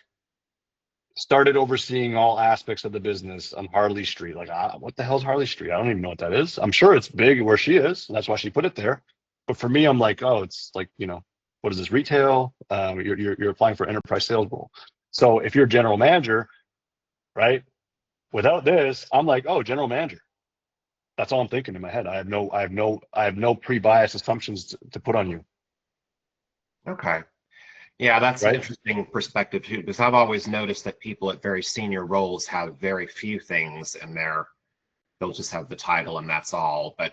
started overseeing all aspects of the business on Harley Street. Like, what the hell's Harley Street? I don't even know what that is. I'm sure it's big where she is. And that's why she put it there. But for me, I'm like, oh, it's like, what is this retail? You're applying for enterprise sales role. So if you're general manager, right? Without this, I'm like, oh, general manager. That's all I'm thinking in my head. I have no pre-bias assumptions to put on you, Okay. Yeah, that's an right? interesting perspective too, because I've always noticed that people at very senior roles have very few things in there. They'll just have the title and that's all. But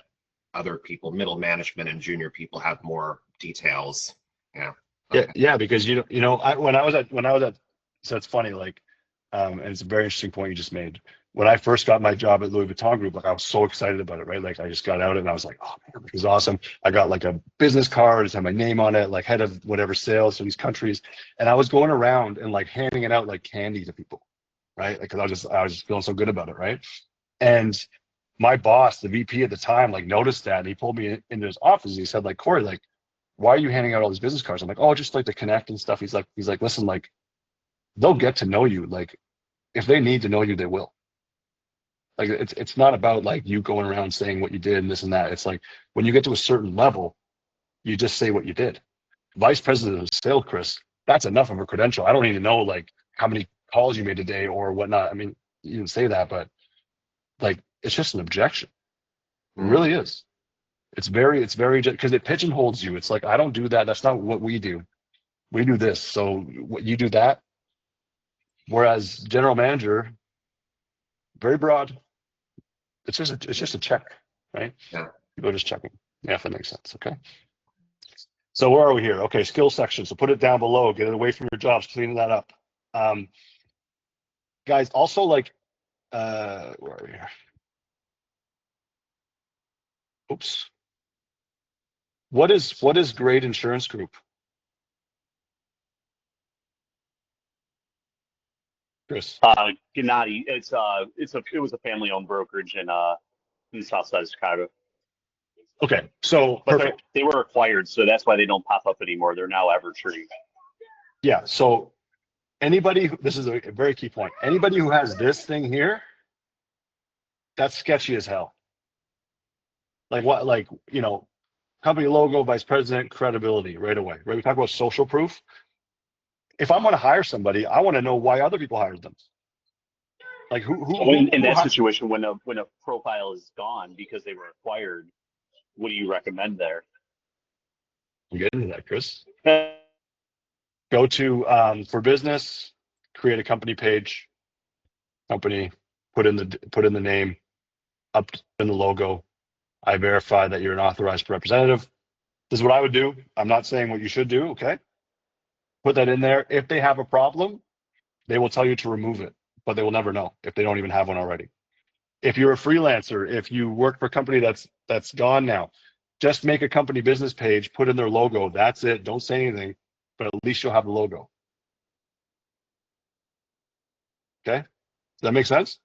other people, middle management and junior people have more details. Yeah. Yeah, Okay. yeah, because when I was at, so it's funny, like, and it's a very interesting point you just made. When I first got my job at Louis Vuitton Group, like I was so excited about it, right? Like I just got out and I was like, oh man, this is awesome. I got like a business card, it had my name on it, like head of whatever sales for these countries, and I was going around and like handing it out like candy to people, right? Like, 'cause I was just feeling so good about it, right? And my boss, the VP at the time, like noticed that and he pulled me into his office. And he said, like, Corey, like, why are you handing out all these business cards? I'm like, oh, just like to connect and stuff. He's like, listen, like, they'll get to know you. Like, if they need to know you, they will. Like, it's not about like you going around saying what you did and this and that. It's like when you get to a certain level, you just say what you did. Vice president of sales, Chris, that's enough of a credential. I don't need to know like how many calls you made today or whatnot. I mean, you didn't say that, but like, it's just an objection. It Mm. really is. It's very, because it pigeonholes you. It's like, I don't do that. That's not what we do. We do this. So what you do that. Whereas general manager, very broad. It's just a check, right? Yeah. People are just checking. Yeah, if that makes sense. Okay. So where are we here? Okay, skill section. So put it down below. Get it away from your jobs. Clean that up. Guys, also like, where are we here? Oops. What is Great Insurance Group? Chris. Gennady, it was a family owned brokerage in the south side of Chicago. Okay, so But perfect. they were acquired, so that's why they don't pop up anymore. They're now Evertree. Yeah. So this is a very key point. Anybody who has this thing here, that's sketchy as hell. Like what? Like, company logo, vice president, credibility right away. Right? We talk about social proof. If I'm going to hire somebody, I want to know why other people hired them. Like So in that situation, when a profile is gone because they were acquired, what do you recommend there? I'm getting to that, Chris. Go to for business, create a company page, company, put in the name, up in the logo. I verify that you're an authorized representative. This is what I would do. I'm not saying what you should do. Okay. Put that in there. If they have a problem, they will tell you to remove it, but they will never know if they don't even have one already. If you're a freelancer, if you work for a company that's gone now, just make a company business page, put in their logo. That's it. Don't say anything, but at least you'll have the logo. Okay. Does that make sense?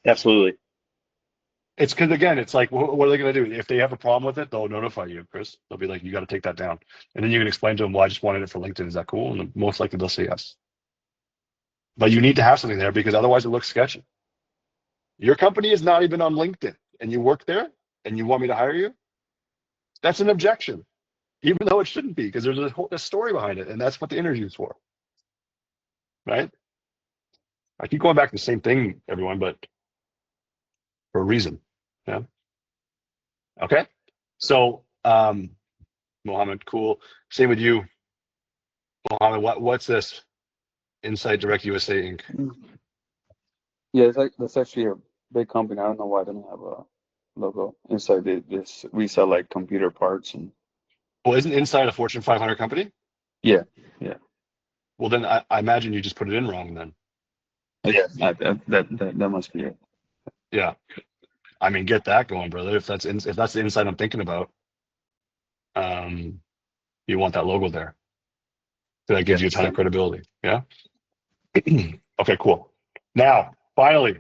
Absolutely. It's because, again, it's like, what are they going to do? If they have a problem with it, they'll notify you, Chris. They'll be like, you got to take that down. And then you can explain to them, well, I just wanted it for LinkedIn. Is that cool? And most likely they'll say yes. But you need to have something there because otherwise it looks sketchy. Your company is not even on LinkedIn and you work there and you want me to hire you? That's an objection, even though it shouldn't be, because there's a story behind it. And that's what the interview is for. Right? I keep going back to the same thing, everyone, but for a reason. Yeah. Okay. So, Mohammed, cool. Same with you, Mohammed. What's this? Insight Direct USA Inc. Yeah, it's like that's actually a big company. I don't know why they don't have a logo inside. They just resell like computer parts and Well, isn't Inside a Fortune 500 company? yeah. Well, then I imagine you just put it in wrong then. Yeah, that must be it. Yeah. I mean, get that going, brother. If that's the insight I'm thinking about, you want that logo there. That gives you a ton of credibility. Yeah. Okay, cool. Now, finally,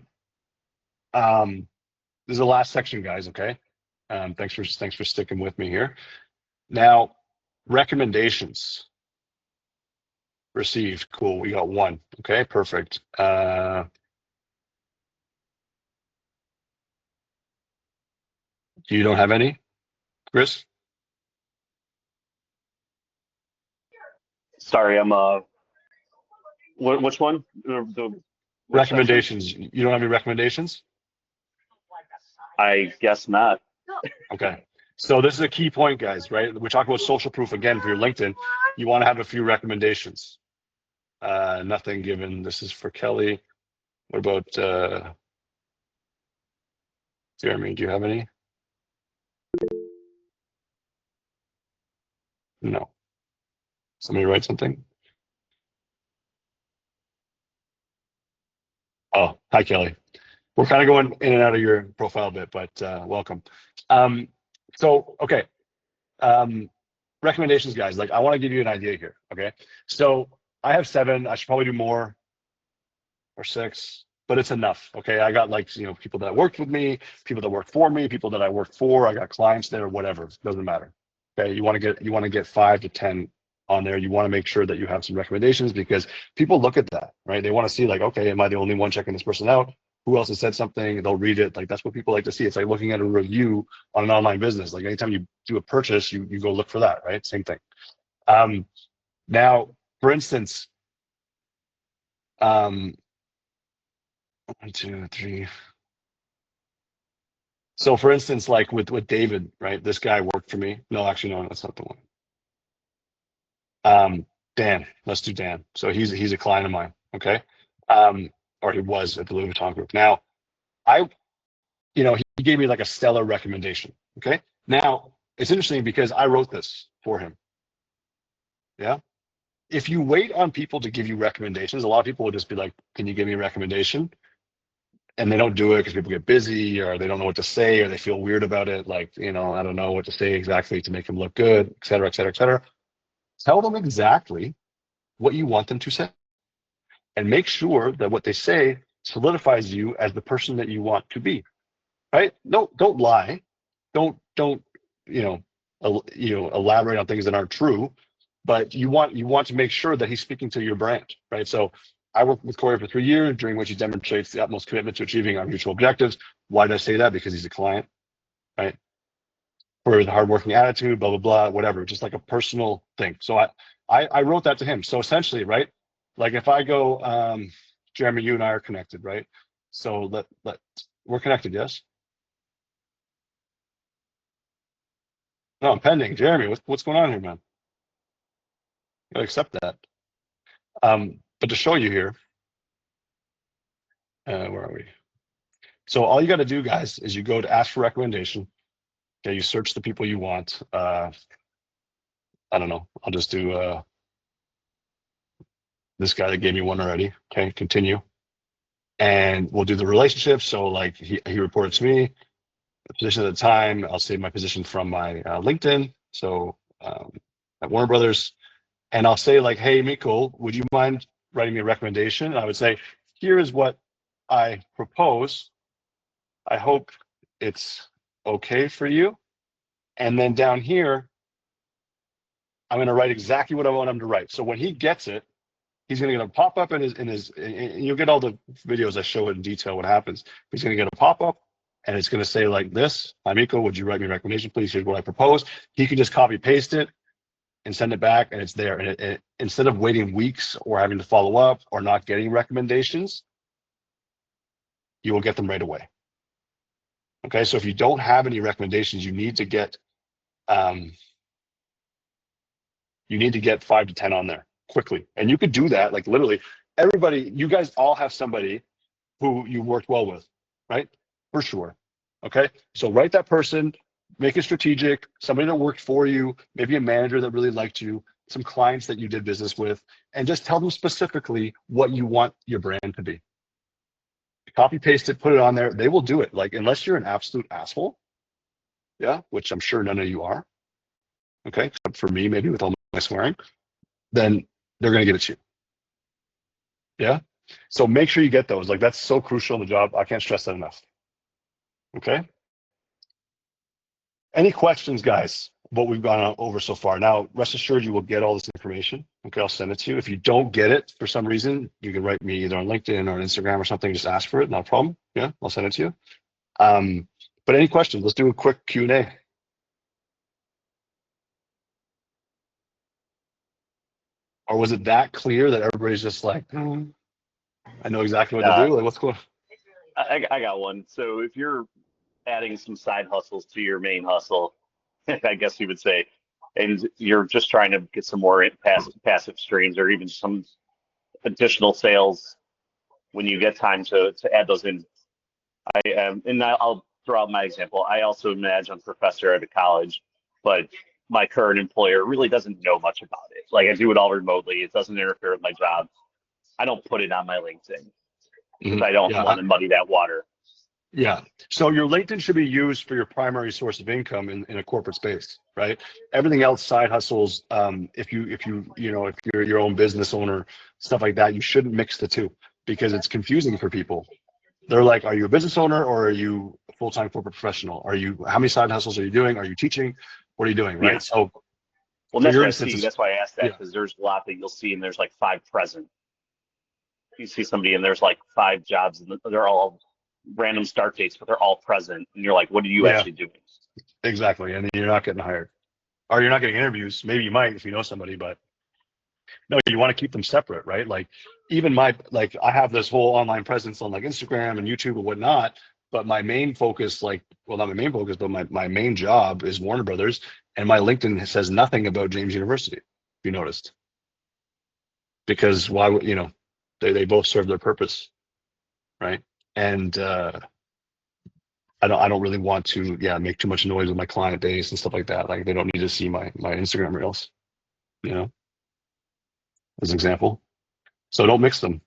This is the last section, guys. Okay. Thanks for sticking with me here. Now, recommendations received. Cool. We got one. Okay, perfect. You don't have any, Chris? Sorry, I'm which one? Which section? Recommendations. You don't have any recommendations? I guess not. Okay. So this is a key point, guys, right? We're talking about social proof again for your LinkedIn. You want to have a few recommendations. Nothing given. This is for Kelly. What about Jeremy? Do you have any? No. Somebody write something? Oh, hi, Kelly. We're kind of going in and out of your profile a bit, but welcome. Okay. Recommendations, guys. Like, I want to give you an idea here. Okay. So I have 7. I should probably do more, or 6, but it's enough. Okay. I got, like, people that worked with me, people that work for me, people that I work for. I got clients there, whatever. Doesn't matter. Okay. You want to get 5 to 10 on there. You want to make sure that you have some recommendations, because people look at that, right? They want to see, like, okay, am I the only one checking this person out? Who else has said something? They'll read it. Like, that's what people like to see. It's like looking at a review on an online business. Like, anytime you do a purchase, you go look for that, right? Same thing. Now, for instance, 1, 2, 3. So for instance, like with David, right? This guy worked for me. No, actually, no, that's not the one. Dan, let's do Dan. So he's a client of mine. Okay. Or he was at the Louis Vuitton Group. Now, he gave me like a stellar recommendation. Okay. Now, it's interesting because I wrote this for him. Yeah. If you wait on people to give you recommendations, a lot of people will just be like, can you give me a recommendation? And they don't do it because people get busy, or they don't know what to say, or they feel weird about it. Like, I don't know what to say exactly to make them look good, et cetera, et cetera, et cetera. Tell them exactly what you want them to say, and make sure that what they say solidifies you as the person that you want to be, right? Don't lie. Don't elaborate on things that aren't true, but you want to make sure that he's speaking to your brand, right? So I worked with Corey for 3 years, during which he demonstrates the utmost commitment to achieving our mutual objectives. Why did I say that? Because he's a client, right? For his hardworking attitude, blah, blah, blah, whatever, just like a personal thing. So I wrote that to him. So essentially, right? Like, if I go, Jeremy, you and I are connected, right? So we're connected, yes? No, I'm pending. Jeremy, what's going on here, man? You gotta accept that. But to show you here, where are we? So all you got to do, guys, is you go to ask for recommendation. Okay, you search the people you want. I don't know. I'll just do this guy that gave me one already. Okay, continue. And we'll do the relationship. So, like, he reported to me the position at the time. I'll save my position from my LinkedIn. So at Warner Brothers. And I'll say, like, hey, Miko, would you mind writing me a recommendation? And I would say, here is what I propose. I hope it's okay for you. And then down here, I'm going to write exactly what I want him to write. So when he gets it, he's going to get a pop-up in his, and you'll get all the videos I show it in detail what happens. He's going to get a pop-up, and it's going to say like this: hi, Miko, would you write me a recommendation, please? Here's what I propose. He can just copy paste it and send it back, and it's there. And instead of waiting weeks or having to follow up or not getting recommendations, you will get them right away. Okay, so if you don't have any recommendations, you need to get 5 to 10 on there quickly. And you could do that, like, literally everybody, you guys all have somebody who you worked well with, right? For sure. Okay, so write that person, make it strategic, somebody that worked for you, maybe a manager that really liked you, some clients that you did business with, and just tell them specifically what you want your brand to be. Copy paste it, put it on there. They will do it. Like, unless you're an absolute asshole, yeah, which I'm sure none of you are, okay, except for me, maybe with all my swearing, then they're going to give it to you. Yeah. So make sure you get those. Like, that's so crucial in the job. I can't stress that enough. Okay. Any questions, guys? What we've gone over so far. Now, rest assured, you will get all this information. Okay, I'll send it to you. If you don't get it for some reason, you can write me either on LinkedIn or on Instagram or something. Just ask for it. Not a problem. Yeah, I'll send it to you. But any questions? Let's do a quick Q&A. Or was it that clear that everybody's just like, I know exactly what to do? Like, what's going on? I got one. So if you're adding some side hustles to your main hustle, I guess you would say, and you're just trying to get some more passive streams or even some additional sales when you get time to add those in. I'll throw out my example. I also am an adjunct professor at a college, but my current employer really doesn't know much about it. Like I do it all remotely. It doesn't interfere with my job. I don't put it on my LinkedIn because I don't want to muddy that water. Yeah. So your LinkedIn should be used for your primary source of income in a corporate space, right? Everything else, side hustles, if you're your own business owner, stuff like that, you shouldn't mix the two because it's confusing for people. They're like, are you a business owner or are you a full-time corporate professional? How many side hustles are you doing? Are you teaching? What are you doing, right? Yeah. So well, that's what I see. That's why I asked that because there's a lot that you'll see and there's like 5 present. You see somebody and there's like 5 jobs and they're all random start dates, but they're all present. And you're like, what are you actually doing? Exactly. And you're not getting hired or you're not getting interviews. Maybe you might if you know somebody, but no, you want to keep them separate, right? Like even I have this whole online presence on like Instagram and YouTube and whatnot, but my main focus, not my main focus, but my main job is Warner Brothers, and my LinkedIn says nothing about James University, if you noticed. Because why would, they both serve their purpose, right? And I don't really want to make too much noise with my client base and stuff like that. Like they don't need to see my Instagram reels, as an example. So don't mix them.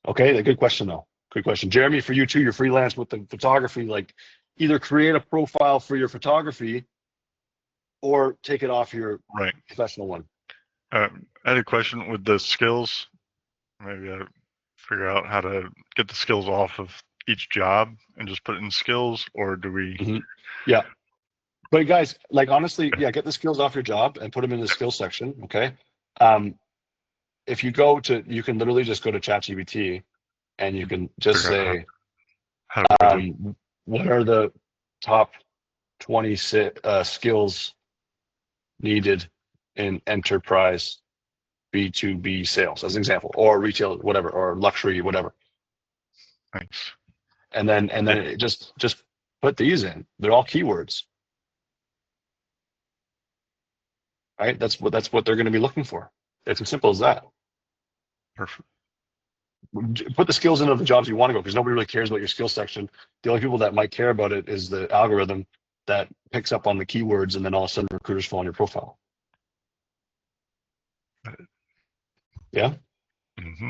Okay, a good question though. Good question. Jeremy, for you too, you're freelance with the photography, like either create a profile for your photography or take it off your professional one. I had a question with the skills. Maybe I figure out how to get the skills off of each job and just put it in skills, or do we? Yeah. But guys, like honestly, get the skills off your job and put them in the skills section. Okay. If you can literally just go to ChatGPT and you can just say, what are the top 20 skills needed in enterprise B2B sales, as an example, or retail, whatever, or luxury, whatever. Thanks. And then just put these in. They're all keywords, right? That's what they're going to be looking for. It's as simple as that. Perfect. Put the skills into the jobs you want to go, because nobody really cares about your skills section. The only people that might care about it is the algorithm that picks up on the keywords, and then all of a sudden recruiters fall on your profile. Yeah. Mm-hmm.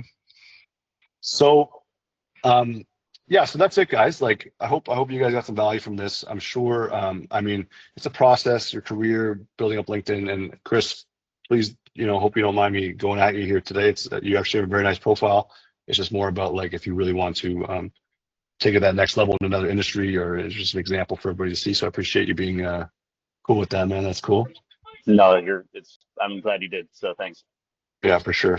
So, so that's it, guys. Like, I hope you guys got some value from this. I'm sure. I mean, it's a process. Your career, building up LinkedIn, and Chris, please, hope you don't mind me going at you here today. It's you actually have a very nice profile. It's just more about like if you really want to take it that next level in another industry, or it's just an example for everybody to see. So I appreciate you being cool with that, man. That's cool. No, I'm glad you did. So thanks. Yeah, for sure.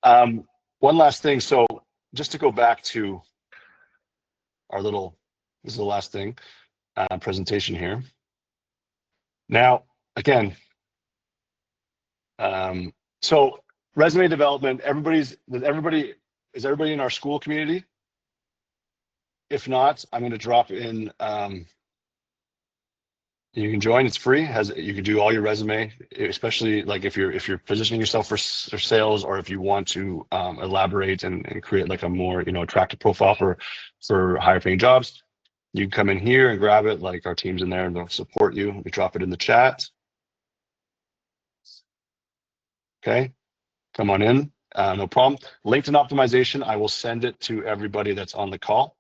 One last thing. So just to go back to this is the last thing, presentation here. Now, again, so resume development, is everybody in our Skool community? If not, I'm going to drop in, you can join, it's free. You can do all your resume, especially like if you're positioning yourself for sales, or if you want to elaborate and create like a more attractive profile for higher paying jobs. You can come in here and grab it. Like our team's in there and they'll support you. We drop it in the chat. Okay, come on in, no problem. LinkedIn optimization, I will send it to everybody that's on the call.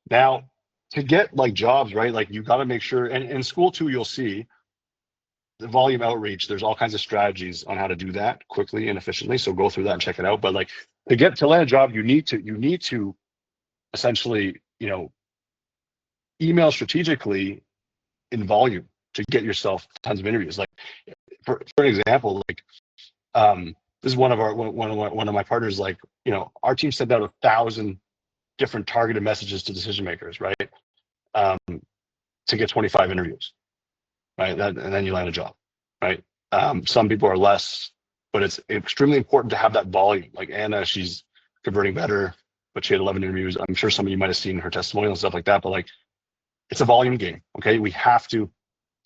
Now, to get like jobs, right? Like you got to make sure, and in Skool too, you'll see the volume outreach. There's all kinds of strategies on how to do that quickly and efficiently. So go through that and check it out. But like to land a job, you need to essentially, email strategically in volume to get yourself tons of interviews. Like for an example, like this is one of my partners. Like, our team sent out 1,000 different targeted messages to decision makers, right? To get 25 interviews, right? And then you land a job, right? Some people are less, but it's extremely important to have that volume. Like Anna, she's converting better, but she had 11 interviews. I'm sure some of you might have seen her testimonial and stuff like that, but like, it's a volume game. Okay. We have to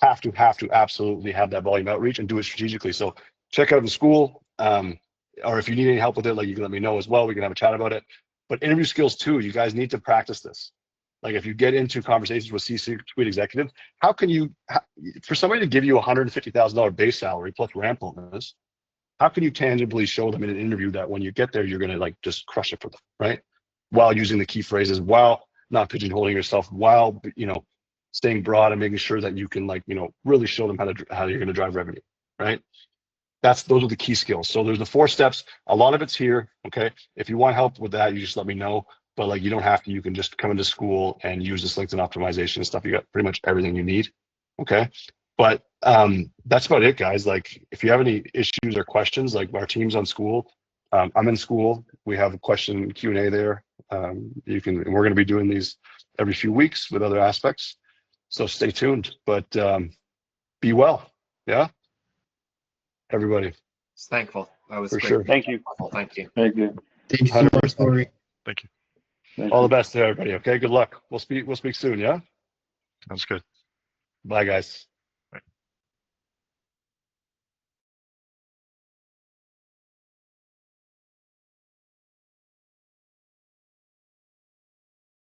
absolutely have that volume outreach and do it strategically. So check out the Skool, or if you need any help with it, like, you can let me know as well. We can have a chat about it. But interview skills too, you guys need to practice this. Like, if you get into conversations with C-suite executives, how can you, for somebody to give you $150,000 base salary plus ramp bonus, how can you tangibly show them in an interview that when you get there, you're going to like just crush it for them, right? While using the key phrases, while not pigeonholing yourself, while, staying broad and making sure that you can, like, really show them how you're going to drive revenue, right? Those are the key skills. So there's the 4 steps. A lot of it's here. Okay. If you want help with that, you just let me know. But like, you don't have to. You can just come into Skool and use this LinkedIn optimization and stuff. You got pretty much everything you need. Okay. But that's about it, guys. Like, if you have any issues or questions, like, our team's on Skool. I'm in Skool. We have a question Q&A there. We're going to be doing these every few weeks with other aspects. So stay tuned. But be well. Yeah. Everybody. Thankful. That was For great. sure. Thank you. Thank you. Thank you. Thank you so much, 100%. Corey. Thank you. Thank All you. the best to everybody. Okay. Good luck. We'll speak soon. Yeah. Sounds good. Bye, guys.